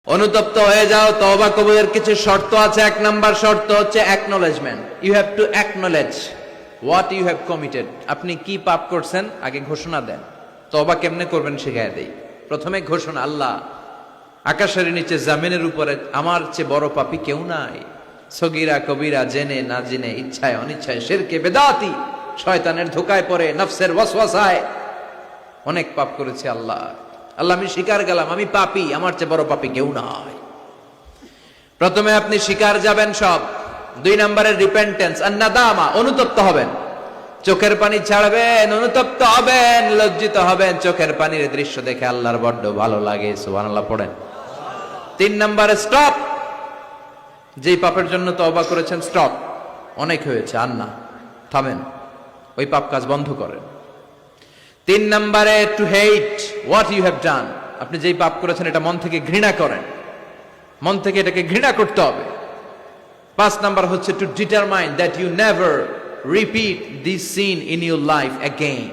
অনুতপ্ত হয়ে যাও। তওবা কবুলের কিছু শর্ত আছে। এক নাম্বার শর্ত হচ্ছে acknowledgement. You have to acknowledge what you have committed. আপনি কি পাপ করছেন আগে ঘোষণা দেন। তওবা কেমনে করবেন শিখায় দেই। প্রথমে ঘোষণা, আল্লাহ আকাশের নিচে জামিনের উপরে আমার চেয়ে বড় পাপী কেউ নাই। সগীরা কবিরা, জেনে না জেনে, ইচ্ছায় অনিচ্ছায়, শিরকে বেদাতি, শয়তানের ধোকায় পড়ে, নফসের ওয়াসওয়াসায় অনেক পাপ করেছি। আল্লাহ আল্লাহ আমি স্বীকার গেলাম আমি পাপী, আমার চেয়ে বড় পাপী কেউ নাই। প্রথমে আপনি স্বীকার যাবেন সব। দুই নম্বরে রিপেন্টেন্স আর নাদামা, অনুতপ্ত হবেন, চোখের পানি ছাড়বেন, অনুতপ্ত হবেন, লজ্জিত হবেন। চোখের পানির দৃশ্য দেখে আল্লাহর বড্ড ভালো লাগে, সুবহানাল্লাহ পড়েন। তিন নম্বরে স্টপ, যেই পাপের জন্য তওবা করেছেন স্টপ, অনেক হয়েছে, আর না, থামেন, ওই পাপ কাজ বন্ধ করেন। তিন নম্বরে to hate what you have done, আপনি যেই পাপ করেছেন এটা মন থেকে ঘৃণা করেন, মন থেকে এটাকে ঘৃণা করতে হবে। পাঁচ নাম্বার হচ্ছে to determine that you never repeat this sin in your life again.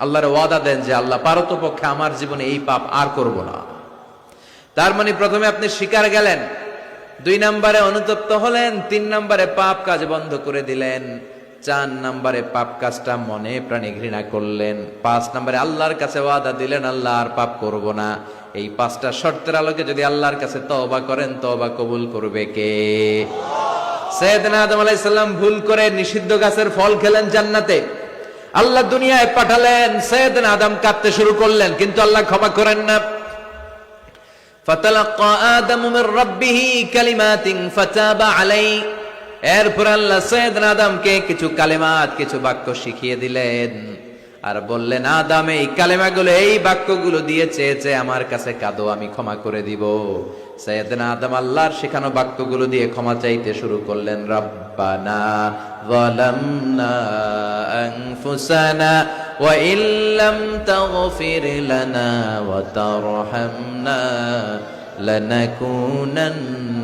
আল্লাহর ওয়াদা দেন যে আল্লাহ পারতপক্ষে আমার জীবনে এই পাপ আর করব না। তার মানে প্রথমে আপনি স্বীকার গেলেন, দুই নম্বরে অনুতপ্ত হলেন, তিন নম্বরে পাপ কাজ বন্ধ করে দিলেন, চার নম্বরে পাপ কাজটা মনে প্রাণে ঘৃণা করলেন, পাঁচ নম্বরে আল্লাহর কাছে ওয়াদা দিলেন আল্লাহ আর পাপ করব না। এই পাঁচটা শর্তের আলোকে যদি আল্লাহর কাছে তওবা করেন, তওবা কবুল করবে কে? সাইয়েদনা আদম আলাইহিস সালাম ভুল করে নিষিদ্ধ গাছের ফল খেলেন জান্নাতে, আল্লাহ দুনিয়ায় পাঠালেন, সাইয়েদনা আদম কাঁদতে শুরু করলেন, কিন্তু আল্লাহ ক্ষমা করেন না। ফাতালাক্কা আদম মির রাব্বিহি কালিমাতিন ফাতাবা আলাইহি, এরপর আল্লাহ সাইয়েদনা আদমকে কিছু কালেমাত, কিছু বাক্য শিখিয়ে দিলেন আর বললেন, আদম এই কালেমাগুলো, এই বাক্যগুলো দিয়ে চেয়েছে আমার কাছে কাঁদো, আমি ক্ষমা করে দিব। সাইয়েদনা আদম আল্লাহর শেখানো বাক্যগুলো দিয়ে ক্ষমা চাইতে শুরু করলেন। রব্বানা যালামনা আনফুসানা ওয়া ইল্লাম তাগফির লানা ওয়া তারহামনা লানাকুনান্না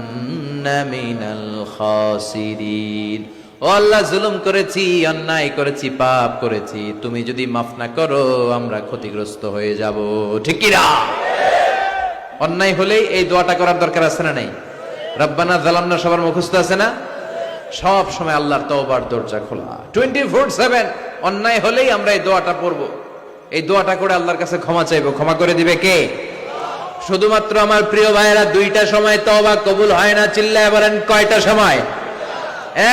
মিনাল খাসিরিন। ও আল্লাহ, জুলুম করেছি, অন্যায় করেছি, পাপ করেছি, তুমি যদি মাফ না করো আমরা ক্ষতিগ্রস্ত হয়ে যাব। ঠিক কি না? অন্যায় হলেই এই দোয়াটা করার দরকার আছে না নাই? রব্বানা যালামনা সবার মুখস্থ আছে না? সব সময় আল্লাহর তওবার দরজা খোলা 24/7। অন্যায় হলেই আমরা এই দোয়াটা পড়ব, এই দোয়াটা করে আল্লাহর কাছে ক্ষমা চাইবো। ক্ষমা করে দিবে কে? শুধুমাত্র আমার প্রিয় ভাইয়েরা, দুইটা সময় তওবা কবুল হয় না, চিল্লায় বলেন কয়টা সময়?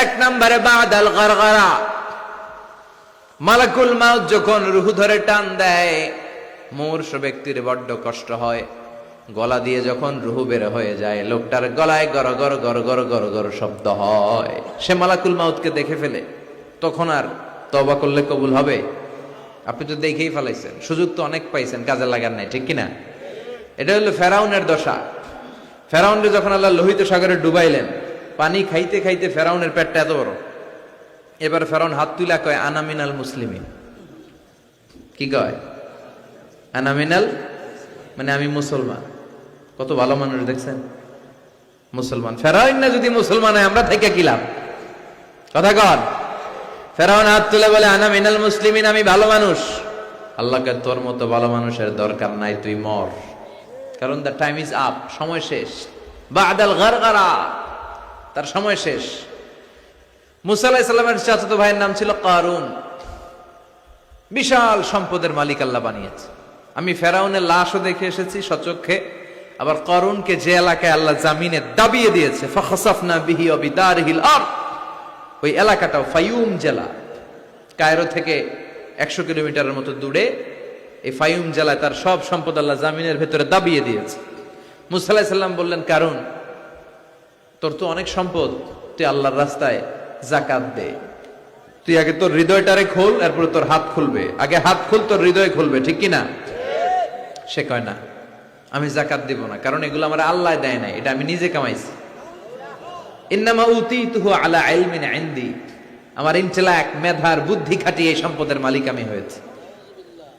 এক নম্বরে বাদাল গারগারা, মালাকুল মাউত যখন রূহ ধরে টান দেয়, মূর্ছ ব্যক্তির বড্ড কষ্ট হয়। গলা দিয়ে যখন রূহ বের হয়ে যায়, লোকটার গলায় গর গর গর গর গর গর শব্দ হয়, সে মালাকুল মাউতকে দেখে ফেলে। তখন আর তওবা করলে কবুল হবে? আপনি তো দেখেই ফেলাইছেন, সুযোগ তো অনেক পাইছেন, কাজে লাগার নাই, ঠিক কিনা? এটা হলো ফেরাউনের দশা। ফেরাউনকে যখন আল্লাহ লোহিত সাগরে ডুবাইলেন, পানি খাইতে খাইতে ফেরাউনের পেটটা এত বড়, এবার ফেরাউন হাত তুলা কয় আনা মিনাল মুসলিমিন। কি কয়? আনা মিনাল, মানে আমি মুসলমান। কত ভালো মানুষ দেখছেন, মুসলমান। ফেরাউন না যদি মুসলমান হয়, আমরা থেকে কি লাভ? কথা কন। ফেরাউন হাত তুলে বলে আনা মিনাল মুসলিমিন, আমি ভালো মানুষ। আল্লাহকে তোর মতো ভালো মানুষের দরকার নাই, তুই মর, কারণ দ্য টাইম ইজ আপ, সময় শেষ। বাদাল গারগারা, তার সময় শেষ। মুসা আলাইহিস সালামের চাচাতো ভাইয়ের নাম ছিল কারুন, বিশাল সম্পদের মালিক আল্লাহ বানিয়েছে। আমি ফেরাউনের লাশও দেখে এসেছি সচক্ষে, আবার কারুনকে যে এলাকায় আল্লাহ জামিনে দাবিয়ে দিয়েছে, ফাখাসাফনা বিহি ওয়া বিদারিহিল আরদ, ওই এলাকাটাও ফায়ুম জেলা, কায়রো থেকে 100 কিলোমিটারের মতো দূরে এই ফায়ুম জেলায় তার সব সম্পদ আল্লাহ জামিনের ভেতরে দাবিয়ে দিয়েছে। মুসা আলাইহিস সালাম বললেন, কারুন তোর তো অনেক সম্পদ, তুই আল্লাহর রাস্তায় যাকাত দে। তুই আগে তোর হৃদয়টারে খোল, এরপরে তোর হাত খুলবে। আগে হাত খুল, তোর হৃদয় খুলবে, ঠিক কিনা? সে কয় না, আমি যাকাত দিব না, কারণ এগুলো আমার আল্লাহ দেয় নাই, এটা আমি নিজে কামাইছি। ইন্নামা উতীতুহু আলা ইলমিন ইনদি, আমার ইন্টেলেক্ট, মেধার বুদ্ধি খাটিয়ে এই সম্পদের মালিক আমি হয়েছি।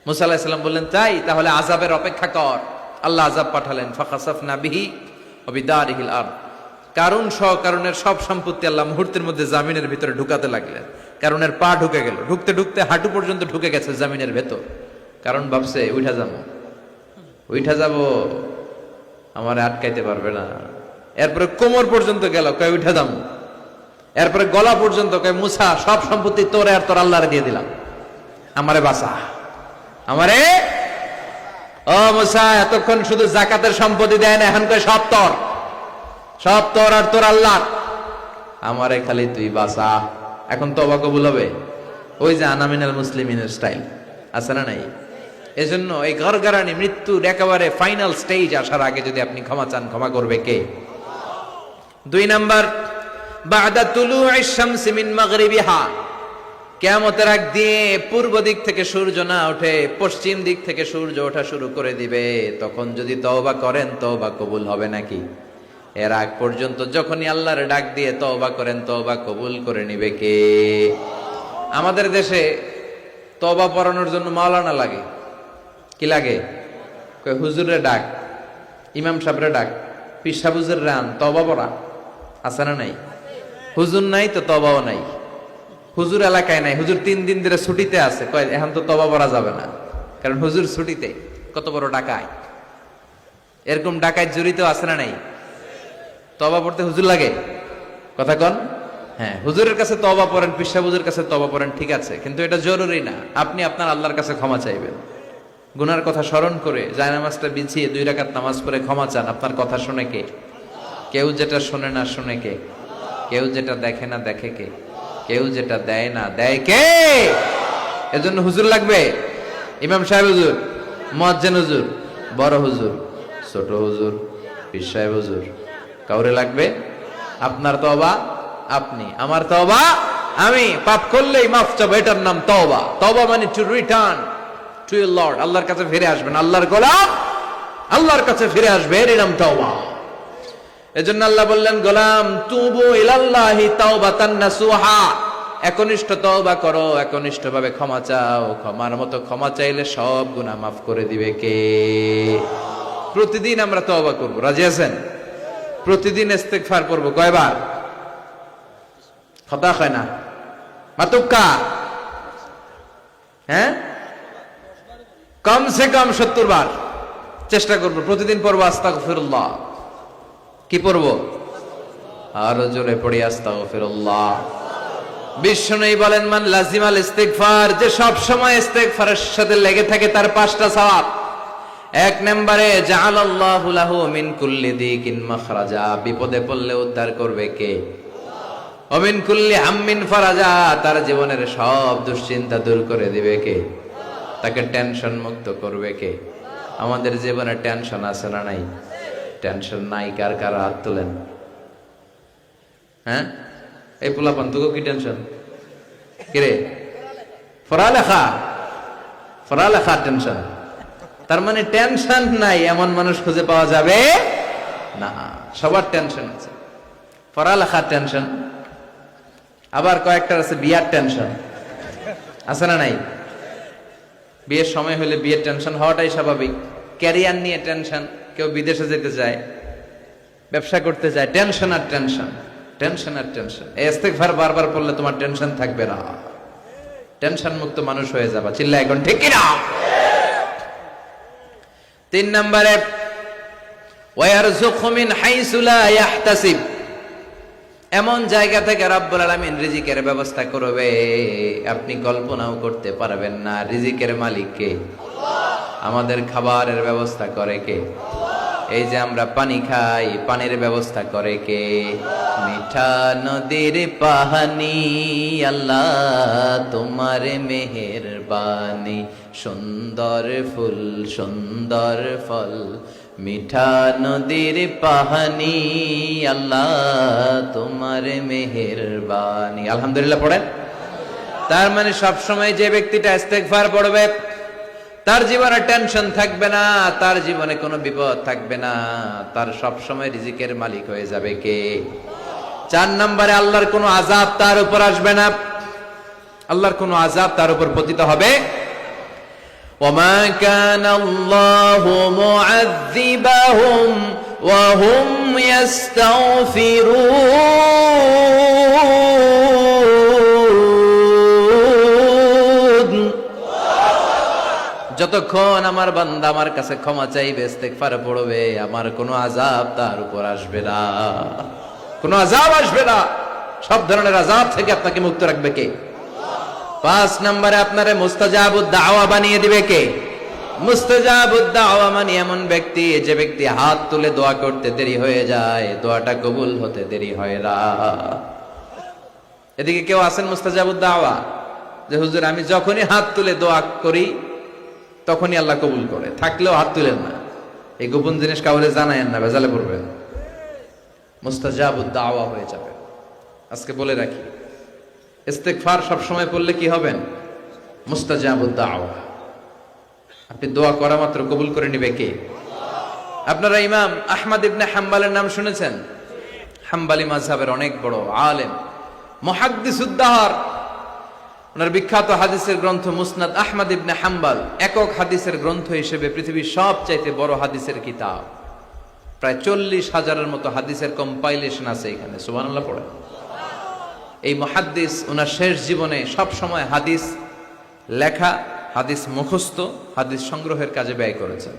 মুসা আলাইহিস সালাম বললেন, তাই তাহলে আযাবের অপেক্ষা কর। আল্লাহ আযাব পাঠালেন, ফাখাসাফনা বিহি ওয়া বিদারিহিল আরদ। কারণ কারণের সব সম্পত্তি আল্লাহ মুহূর্তের মধ্যে জামিনের ভিতরে ঢুকাতে লাগলেন। কারণের পা ঢুকে গেল, ঢুকতে ঢুকতে হাঁটু পর্যন্ত ঢুকে গেছে জামিনের ভেতর। কারণ ভাবছে উঠা যাবো, আমার আটকাইতে পারবে না। এরপরে কোমর পর্যন্ত গেল, কয় উঠে দাম। এরপরে গলা পর্যন্ত, কয় মুসা সব সম্পত্তি তোরে আর তোর আল্লাহরে দিয়ে দিলাম, আমারে বাঁচা, আমারে। ও মুসা, এতক্ষণ শুধু জাকাতের সম্পত্তি দেয় না, এখন কয় সব তোর, সব তোর আর তোর আল্লাহ, আমারে খালি তুই বাঁচা। এখন তওবা কবুল হবে? ওই যে আনা মিনাল মুসলিমিনের স্টাইল আছে না নাই? এজন্য এই গড়গড়ানি মৃত্যুর একেবারে ফাইনাল স্টেজ আসার আগে যদি আপনি ক্ষমা চান, ক্ষমা করবে কে? 2 নাম্বার, বাদা তুলুইশ শামসি মিন মাগরিবিহা, কিয়ামতের আগ দিয়ে পূর্ব দিক থেকে সূর্য না ওঠে, পশ্চিম দিক থেকে সূর্য ওঠা শুরু করে দিবে। তখন যদি তওবা করেন, তওবা কবুল হবে নাকি? এর আগ পর্যন্ত যখনই আল্লাহর ডাক দিয়ে তওবা করেন, তওবা কবুল করে নিবে কে? আমাদের দেশে তওবা পড়ানোর জন্য মাওলানা লাগে। কি লাগে? কয় হুজুরের ডাক, ইমাম সাহেবের ডাক, পীর সাহেব হুজুর রান তওবা পড়া আছে না নাই? হুজুর নাই তো তওবাও নাই। হুজুর এলাকায় নাই, হুজুর 3 দিন ধরে ছুটিতে আছে, কয় এখন তো তওবা পড়া যাবে না, কারণ হুজুর ছুটিতে। কত বড় ডাকায়! এরকম ডাকায় জড়িত আছে না নাই? তওবা পড়তে হুজুর লাগে? কথা কন। হ্যাঁ, হুজুরের কাছে তওবা পড়েন, পীর সাহেব হুজুরের কাছে তওবা পড়েন, ঠিক আছে, কিন্তু এটা জরুরি না। আপনি আপনার আল্লাহর কাছে ক্ষমা চাইবেন, গুনার কথা স্মরণ করে জায়নামাজটা বিছিয়ে 2 রাকাত নামাজ পড়ে ক্ষমা চান। আপনার কথা শুনে কে? কেউ যেটা শোনে না শুনে কে? কেউ যেটা দেখে না দেখে কে? কেউ যেটা দেয় না দেয় কে? এজন্য হুজুর লাগবে? ইমাম সাহেব হুজুর, মুয়াজ্জিন হুজুর, বড় হুজুর, ছোট হুজুর, পীর সাহেব হুজুর, কাউরে লাগবে? আপনার তওবা আপনি, আমার তওবা আমি। পাপ করলেই মাফ চাবো, এটার নাম তওবা। তওবা মানে to return to your Lord, আল্লাহর কাছে ফিরে আসবেন। আল্লাহর গোলাম আল্লাহর কাছে ফিরে আসবে, এর নাম তওবা। এজন্য আল্লাহ বললেন, গোলাম তুবু ইলাল্লাহি তাওবাতান নাসুহা, একনিষ্ঠ তওবা করো, একনিষ্ঠভাবে ক্ষমা চাও। ক্ষমার মতো ক্ষমা চাইলে সব গুনাহ মাফ করে দিবে কে? প্রতিদিন আমরা তওবা করব, রাজি আছেন? প্রতিদিন ইস্তেগফার করব। কয়বার? কথা হয় না মাতুক্কা? হ্যাঁ, কমসে কম 70 বার চেষ্টা করব। প্রতিদিন পড়ব আস্তাগফিরুল্লাহ। কি পড়ব? আরো জোরে পড়ি আস্তাগফিরুল্লাহ। বিশ্বনবী বলেন, মান লাজিমাল ইস্তিগফার, যে সব সময় ইস্তিগফারের সাথে লেগে থাকে, তার 5টা সওয়াব। 1 নম্বরে জাআলাল্লাহু লাহু মিন কুল্লি দিকিন মাখরাজা, বিপদে পড়লে উদ্ধার করবে কে? ওয়া মিন কুল্লি হাম্মিন ফারাজা, তার জীবনের সব দুশ্চিন্তা দূর করে দিবে কে? তাকে টেনশন মুক্ত করবে কে? আমাদের জীবনে টেনশন আছে না নাই? টেনশন নাই কার কার হাত তোলেন। হ্যাঁ, এই পোলাপান তোকে কি টেনশন? কিরে, পড়ালেখা, পড়ালেখা টেনশন। তার মানে টেনশন নাই এমন মানুষ খুঁজে পাওয়া যাবে না। সবার টেনশন আছে, পড়ালেখার টেনশন, আবার কয়েকটার আছে বিয়ার টেনশন, আছে না নাই? বিয়ের সময় হলে বিয়ের টেনশন হওয়াটাই স্বাভাবিক। ক্যারিয়ার নিয়ে টেনশন, কেউ বিদেশে যেতে চায়, ব্যবসা করতে চায়, টেনশন আর টেনশন, টেনশন আর টেনশন। এই ইস্তিগফার বারবার পড়লে তোমার টেনশন থাকবে না, টেনশন মুক্ত মানুষ হয়ে যাবে। চিল্লা এখন ঠিক কিনা? 3 নম্বরে ওয়ারযুকহু মিন হাইসু লা ইয়াহতাসিব, এমন জায়গা থেকে রব্বুল আলামিন রিজিকের ব্যবস্থা করবে আপনি কল্পনাও করতে পারবেন না। রিজিকের মালিক কে? আমাদের খাবারের ব্যবস্থা করে কে? এই যে আমরা পানি খাই, পানির ব্যবস্থা করে কে? মিঠা নদীর পানি, আল্লাহ তোমার মেহেরবানি, সুন্দর ফুল সুন্দর ফল, মিঠা নদীর পানি, আল্লাহ তোমার মেহেরবানি। আলহামদুলিল্লাহ পড়েন। তার মানে সব সময় যে ব্যক্তিটা ইস্তেগফার পড়বে, তার জীবনে টেনশন থাকবে না, তার জীবনে কোনো বিপদ থাকবে না, তার সব সময় রিজিকের মালিক হয়ে যাবে কে? 4 নম্বরে আল্লাহর কোনো আযাব তার উপর আসবে না, আল্লাহর কোনো আযাব তার উপর পতিত হবে। ওয়ামা কানাল্লাহু মুআযযিবাহুম ওয়া হুম ইস্তাগফিরুন, যত যতক্ষণ আমার বান্দা আমার কাছে ক্ষমা চাইবে, ইস্তেগফার পড়বে, আমার কোনো আযাব তার উপর আসবে না, কোনো আযাব আসবে না। সব ধরনের আযাব থেকে আপনাকে মুক্ত রাখবে কে? 5 নম্বরে আপনারে মুস্তাজাবুদ দাওয়া বানিয়ে দিবে কে? মুস্তাজাবুদ দাওয়া মানে এমন ব্যক্তি, যে ব্যক্তি হাত তুলে দোয়া করতে দেরি হয়ে যায়, দোয়াটা কবুল হতে দেরি হয় না। এদিকে কেউ আছেন মুস্তাজাবুদ দাওয়া, যে হুজুর আমি যখনই হাত তুলে দোয়া করি তখনই আল্লাহ কবুল করে, থাকলেও হাত তুলেন না, এই গোপন জিনিস কাউরে জানায়েন না, ভেজালে পড়বেন, মুস্তাজাবুদ দাওয়া হয়ে যাবে। আজকে বলে রাখি, ইস্তেগফার সব সময় পড়লে কি হবেন? মুস্তাজাবুদ দাওয়া। আপনি দোয়া করা মাত্র কবুল করে নিবে কে? আপনারা ইমাম আহমদ ইবনে হাম্বলের নাম শুনেছেন? হাম্বলি মাযহাবের অনেক বড় আলেম, মুহাদ্দিসুদ্দাহর। ওনার বিখ্যাত হাদিসের গ্রন্থ মুসনাদ আহমদ ইবনে হাম্বল একক হাদিসের গ্রন্থ হিসেবে পৃথিবীর সবচাইতে বড় হাদিসের কিতাব। প্রায় 40,000-এর মতো হাদিসের কম্পাইলেশন আছে এখানে, সুবহানাল্লাহ পড়ে। এই মুহাদ্দিস ওনার শেষ জীবনে সব সময় হাদিস লেখা, হাদিস মুখস্থ, হাদিস সংগ্রহের কাজে ব্যয় করেছেন।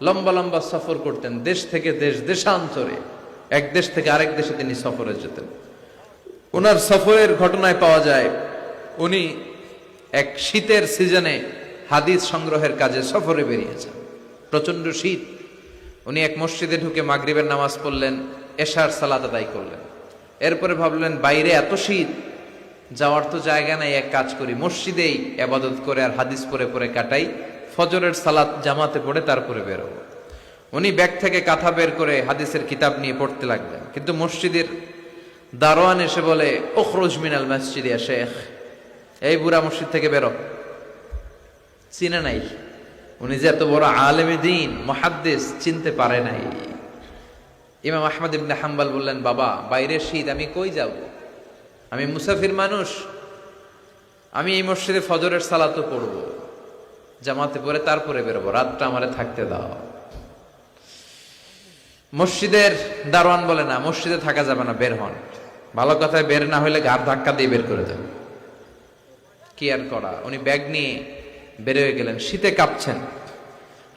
লম্বা লম্বা সফর করতেন, দেশ থেকে দেশ, দেশান্তরে, এক দেশ থেকে আরেক দেশে তিনি সফরে যেতেন। ওনার সফরের ঘটনায় পাওয়া যায় উনি এক শীতের সিজনে হাদিস সংগ্রহের কাজে সফরে বেরিয়েছেন। প্রচন্ড শীত। উনি এক মসজিদে ঢুকে মাগরিবের নামাজ পড়লেন, এশার সালাত আদায় করলেন। এরপরে ভাবলেন বাইরে এত শীত, যাওয়ার তো জায়গা নাই, এক কাজ করি মসজিদেই ইবাদত করে আর হাদিস পড়ে পড়ে কাটাই, ফজরের সালাত জামাতে পড়ে তারপরে বেরোবো। উনি ব্যাগ থেকে কাঁথা বের করে হাদিসের কিতাব নিয়ে পড়তে লাগলেন। কিন্তু মসজিদের দারোয়ান এসে বলে, উখরুজ মিনাল মসজিদ ইয়া শেখ, এই বুড়া মসজিদ থেকে বেরো। চিনে নাই, উনি যে এত বড় আলেমে দ্বীন মুহাদ্দিস, চিনতে পারে নাই। ইমাম আহমদ ইবনে হাম্বল বললেন, বাবা বাইরে শীত, আমি কই যাব? আমি মুসাফির মানুষ, আমি এই মসজিদে ফজরের সালাতও পড়বো, জামাতে পড়ে তারপরে বেরোবো, রাতটা আমারে থাকতে দাও। মসজিদের দারোয়ান বলে, না মসজিদে থাকা যাবে না, বের হন। ভালো কথায় বের না হইলে ঘাড় ধাক্কা দিয়ে বের করে দেন। কি আর করা, উনি ব্যাগ নিয়ে বের হয়ে গেলেন। শীতে কাঁপছেন।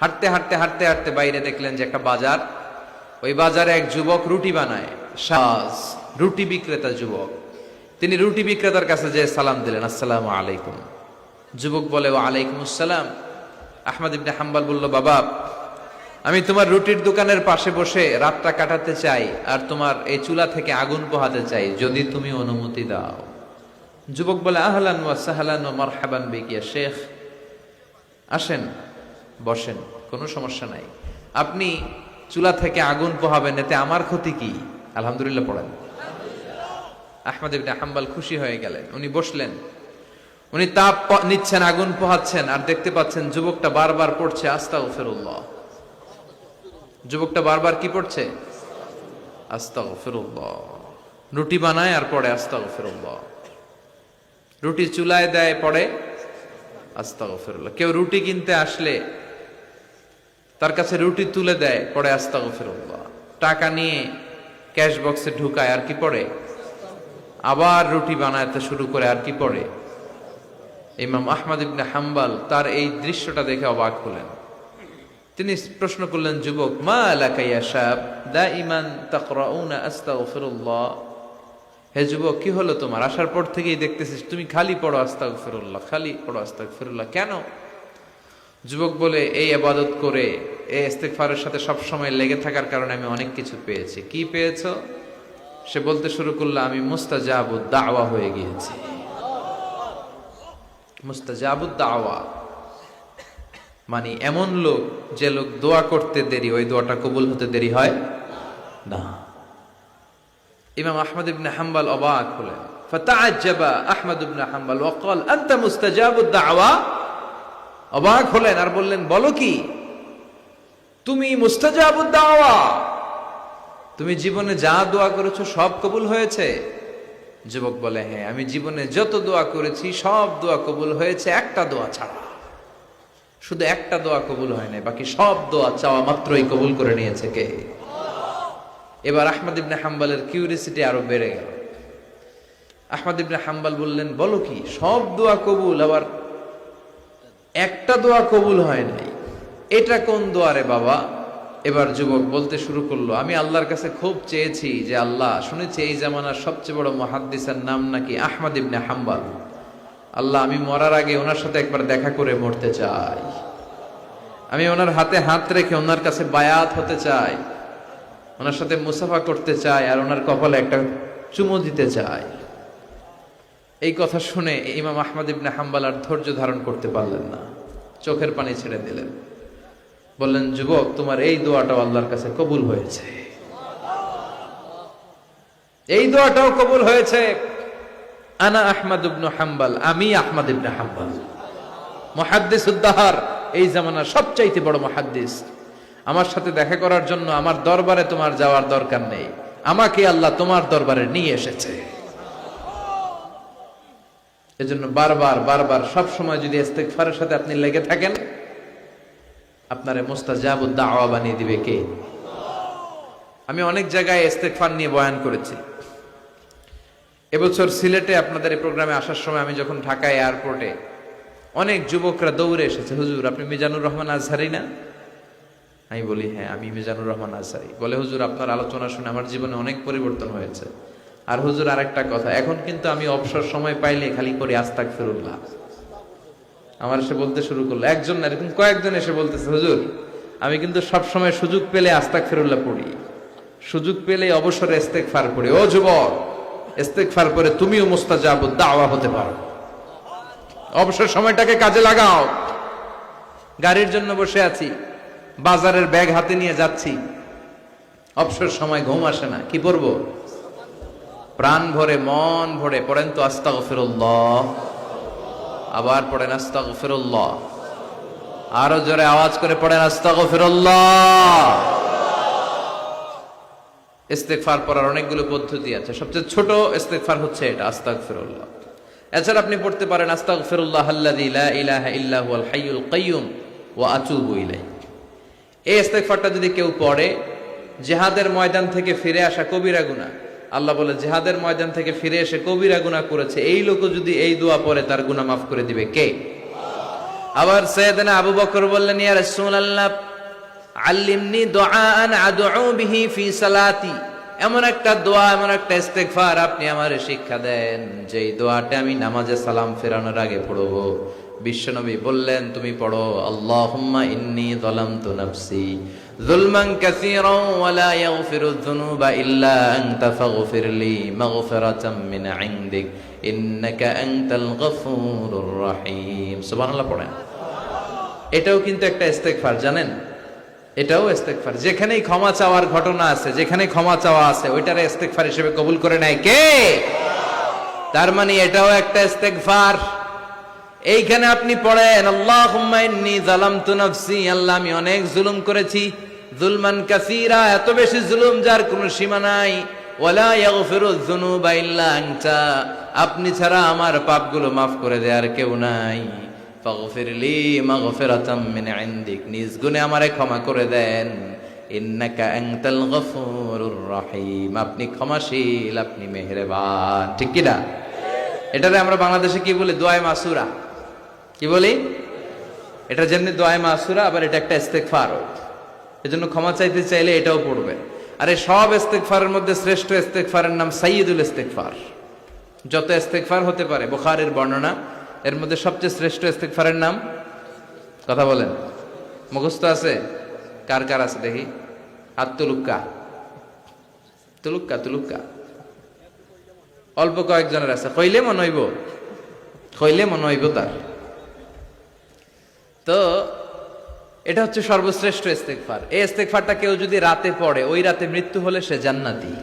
হাঁটতে হাঁটতে হাঁটতে হাঁটতে বাইরে দেখলেন যে একটা বাজার, ওই বাজারে এক যুবক রুটি বানায়, সাজ রুটি বিক্রেতা যুবক। তিনি রুটি বিক্রেতার কাছে যে সালাম দিলেন, আসসালামু আলাইকুম। যুবক বলে, ওয়া আলাইকুম আসসালাম। আহমদ ইবনে হাম্বল বলল, বাবা আমি তোমার রুটির দোকানের পাশে বসে রাতটা কাটাতে চাই, আর তোমার এই চুলা থেকে আগুন পোহাতে চাই, যদি তুমি অনুমতি দাও। যুবক বলে, আহলান ওয়া সাহলান ওয়া মারহাবান বিক ইয়া শেখ, আসেন বসেন, কোনো সমস্যা নাই। আপনি চুলা থেকে আগুন পোহাবেন, এতে আমার ক্ষতি কি? আলহামদুলিল্লাহ পড়েন। আহমদ ইবনে হাম্বল খুশি হয়ে গেলেন। উনি বসলেন, উনি তাপ নিচ্ছেন, আগুন পোহাচ্ছেন, আর দেখতে পাচ্ছেন যুবকটা বারবার পড়ছে আস্তাগফিরুল্লাহ। যুবকটা বারবার কি পড়ছে? আস্তাগফিরুল্লাহ। রুটি বানায় আর পড়ে আস্তাগফিরুল্লাহ। রুটি চুলায় দেয়, পড়ে আস্তাগফিরুল্লাহ। কেউ রুটি কিনতে আসলে তার কাছে রুটি তুলে দেয়, পড়ে আস্তাগফিরুল্লাহ। টাকা নিয়ে ক্যাশ বক্সে ঢুকায়, আর কি পড়ে? আবার রুটি বানাতে শুরু করে, আর কি পড়ে? ইমাম আহমদ ইবনে হাম্বল তার এই দৃশ্যটা দেখে অবাক হলেন। তিনি প্রশ্ন করলেন, যুবক, মা লাকা ইয়া শাব দাইমান তাকরাউনা আস্তাগফিরুল্লাহ। হে যুবক, কি হলো তোমার? আসার পর থেকেই দেখতেছিস তুমি খালি পড়ো আস্তাগফিরুল্লাহ, খালি পড়ো আস্তাগফিরুল্লাহ, কেন? যুবক বলে, এই ইবাদত করে, এই ইস্তেগফারের সাথে সব সময় লেগে থাকার কারণে আমি অনেক কিছু পেয়েছি। কি পেয়েছো? সে বলতে শুরু করলো, আমি মুস্তাজাবুদ দাওয়া হয়ে গিয়েছি। মুস্তাজাবুদ দাওয়া মানে এমন লোক, যে লোক দোয়া করতে দেরি, ওই দোয়াটা কবুল হতে দেরি হয় না। ইমাম আহমদ ইবনে হাম্বল অবাক হলেন। ফাতাআজ্জাবা আহমদ ইবনে হাম্বল ওয়া ক্বাল, আনতা মুস্তাজাবুদ দাওয়া। অবাক হলেন আর বললেন, বলো কি, তুমি মুস্তাজাবুদ দাওয়া? তুমি জীবনে যা দোয়া করেছো সব কবুল হয়েছে? যুবক বলে, হ্যাঁ, আমি জীবনে যত দোয়া করেছি সব দোয়া কবুল হয়েছে, একটা দোয়া ছাড়া। শুধু একটা দোয়া কবুল হয় না, বাকি সব দোয়া চাওয়া মাত্রই কবুল করে নিয়েছে কে? এবার আহমদ ইবনে হাম্বলের কিউরিসিটি আরো বেড়ে গেল। আহমদ ইবনে হাম্বল বললেন, বলো কি, সব দোয়া কবুল, আবার একটা দোয়া কবুল হয় নাই, এটা কোন দোয়া রে বাবা? এবার যুবক বলতে শুরু করলো, আমি আল্লাহর কাছে খুব চেয়েছি যে আল্লাহ, শুনেছি এই জামানার সবচেয়ে বড় মুহাদ্দিসের নাম নাকি আহমদ ইবনে হাম্বল। আল্লাহ, আমি মরার আগে ওনার সাথে একবার দেখা করে মরতে চাই। আমি ওনার হাতে হাত রেখে ওনার কাছে বায়াত হতে চাই, ওনার সাথে মুসাফা করতে চাই, আর ওনার কপালে একটা চুমু দিতে চাই। এই কথা শুনে ইমাম আহমদ ইবনে হাম্বল আর ধৈর্য ধারণ করতে পারলেন না, চোখের পানি ছেড়ে দিলেন। বললেন, যুবক, তোমার এই দোয়াটাও আল্লাহর কাছে কবুল হয়েছে, এই দোয়াটাও কবুল হয়েছে। আনা আহমদ ইবনে হাম্বল, আমি আহমদ ইবনে হাম্বল, মুহাদ্দিসুদ দাহর, এই জামানার সবচাইতে বড় মুহাদ্দিস। আমার সাথে দেখা করার জন্য আমার দরবারে তোমার যাওয়ার দরকার নেই, আমাকে আল্লাহ তোমার দরবারে নিয়ে এসেছে। এজন্য বারবার বারবার সব সময় যদি ইস্তেগফারের সাথে আপনি লেগে থাকেন, আপনারে মুস্তাজাবুদ দাওয়া বানিয়ে দিবে কে? আমি অনেক জায়গায় ইস্তেগফার নিয়ে বয়ান করেছি। এবছর সিলেটে আপনাদের এই প্রোগ্রামে আসার সময় আমি যখন ঢাকা এয়ারপোর্টে, অনেক যুবকরা দৌড়ে এসেছে, হুজুর আপনি মিজানুর রহমান আজহারি না? আমি বলি, হ্যাঁ আমি মিজানুর রহমান আজহারি। বলে, হুজুর আপনার আলোচনা শুনে আমার জীবনে অনেক পরিবর্তন হয়েছে। আর হুজুর আরেকটা কথা, এখন কিন্তু আমি অবসর সময় পাইলে খালি করি আস্তাগফিরুল্লাহ। আমার এসে বলতে শুরু করলো, একজন না এরকম কয়েকজন এসে বলতেছে, হুজুর আমি কিন্তু সব সময় সুযোগ পেলে আস্তাগফিরুল্লাহ পড়ি, সুযোগ পেলে অবসরে ইস্তেগফার পড়ি। ও যুবক, ইস্তেগফার করে তুমিও মুস্তাজাবুদ দাওয়া হতে পারো, অবসর সময়টাকে কাজে লাগাও। গাড়ির জন্য বসে আছি, বাজারের ব্যাগ হাতে নিয়ে যাচ্ছি, অবসর সময় ঘুম আসে না, কি পড়বো? প্রাণ ভরে মন ভরে পড়েন তো আস্তাগফিরুল্লাহ, আবার পড়েন আস্তাগফিরুল্লাহ, আরো জোরে আওয়াজ করে পড়েন আস্তাগফিরুল্লাহ। ইস্তেগফার পড়ার অনেকগুলো পদ্ধতি আছে, সবচেয়ে ছোট ইস্তেগফার হচ্ছে এটা, আস্তাগফিরুল্লাহ। এছাড়া আপনি পড়তে পারেন আস্তাগফিরুল্লাহ আল্লাযী লা ইলাহা ইল্লা হুয়াল হাইয়ুল কাইয়্যুম ওয়া আতুবু ইলাইহি। এই ইস্তেগফারটা যদি কেউ পড়ে, জিহাদের ময়দান থেকে ফিরে আসা কবিরা গুনাহ, আল্লাহ বলে জিহাদের ময়দান থেকে ফিরে এসে কবিরা গুনাহ করেছে, এই লোক যদি এই দোয়া পড়ে তার গুনাহ মাফ করে দিবে কে? আবার সাইয়েদনা আবু বকর বললেন, ইয়া রাসূলুল্লাহ আল্লিমনি দুআআন আদউ বিহি ফি সালাতি, এমন একটা দোয়া, এমন একটা ইস্তেগফার আপনি আমারে শিক্ষা দেন যেই দোয়াটা আমি নামাজে সালাম ফেরানোর আগে পড়ব। বিশ্বনবী বললেন, তুমি পড়ো, আল্লাহুম্মা ইন্নী যালামতু নাফসি যুলমান কাসীরান ওয়া লা ইয়াগফিরুয যুনুবা ইল্লা আনতা ফাগফিরলি মাগফিরাতাম মিন ইনদিক ইন্নাকা আনতাল গফুরুর রহিম। সুবহানাল্লাহ পড়েন। এটাও কিন্তু একটা ইস্তেগফার, জানেন? এটাও ইস্তেগফার। যেখানেই ক্ষমা চাওয়ার ঘটনা আছে, যেখানে ক্ষমা চাওয়া আছে, ওইটারে ইস্তেগফার হিসেবে কবুল করে নেয় কে? তার মানে এটাও একটা ইস্তেগফার। এইখানে আপনি পড়েন, আল্লাহুম্মা ইন্নী যালামতু নাফসি, আল্লাহ আমি অনেক জুলুম করেছি, যুলমান কাসীরা, এত বেশি জুলুম যার কোনো সীমা নাই, ওয়ালা ইয়াগফিরুয যুনুবা ইল্লা আনতা, আপনি ছাড়া আমার পাপগুলো মাফ করে দেয়ার কেউ নাই। ফাগফিরলি মাগফিরাতাম মিন ইনদিক, নিজ গুণে আমারে ক্ষমা করে দেন। ইন্নাকা আনতাল গফুরুর রহিম, আপনি ক্ষমাশীল, আপনি মেহেরবান। ঠিক কি না? এটারে আমরা বাংলাদেশে কি বলি? দোয়ায়ে মাসুরা। কি বলি? এটা যেমনি দোয়ায়ে মাসুরা, আবার এটা একটা ইস্তেগফার। এজন্য ক্ষমা চাইতে চাইলে এটাও পড়বে। আর এই সব ইস্তেগফারের মধ্যে শ্রেষ্ঠ ইস্তেগফারের নাম সাইয়্যিদুল ইস্তেগফার। যত ইস্তেগফার হতে পারে, বুখারীর বর্ণনা, এর মধ্যে সবচেয়ে শ্রেষ্ঠ ইস্তেগফারের নাম, কথা বলেন, মুখস্থ আছে? কার কার আছে দেখি? হাত তুলুক্কা, তুলুক্কা, তুলুক্কা। অল্প কয়েকজনের আছে। কইলে মনে হইব, কইলে মনে হইব তার। তো এটা হচ্ছে সর্বশ্রেষ্ঠ ইস্তেগফার। এই ইস্তেগফারটা কেউ যদি রাতে পড়ে, ওই রাতে মৃত্যু হলে সে জান্নাতি।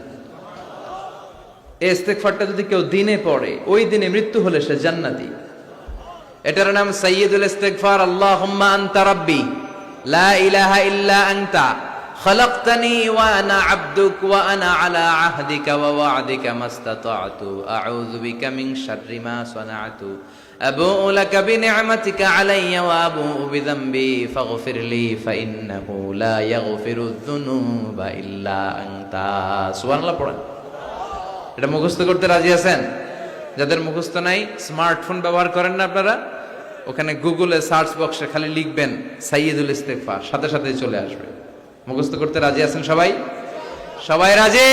এই ইস্তেগফারটা যদি কেউ দিনে পড়ে, ওই দিনে মৃত্যু হলে সে জান্নাতি। এটার নাম সাইয়্যিদুল ইস্তেগফার। আল্লাহুম্মা আনতা রাব্বি লা ইলাহা ইল্লা আনতা খালাকতানি ওয়া আনা আবদুক ওয়া আনা আলা আহদিকা ওয়া ওয়া'দিকা মাস্তাতা'তু আউযু বিকা মিন শাররি মা সানা'তু আবু'ু লাকা বিনি'মাতিকা আলাইয়া ওয়া আবু'ু বিযামবি ফাগফিরলি ফাইন্নাহু লা ইয়াগফিরুয যুনুবা ইল্লা আনতা। সুবহানাল্লাহ পড়েন। এটা মুখস্থ করতে রাজি আছেন? যাদের মুখস্থ নাই, স্মার্টফোন ব্যবহার করেন না আপনারা? ওখানে গুগলে সার্চ বক্সে খালি লিখবেন সাইয়্যিদুল ইস্তেগফার, সাথে সাথে চলে আসবে। মুখস্থ করতে রাজি আছেন সবাই? সবাই রাজি?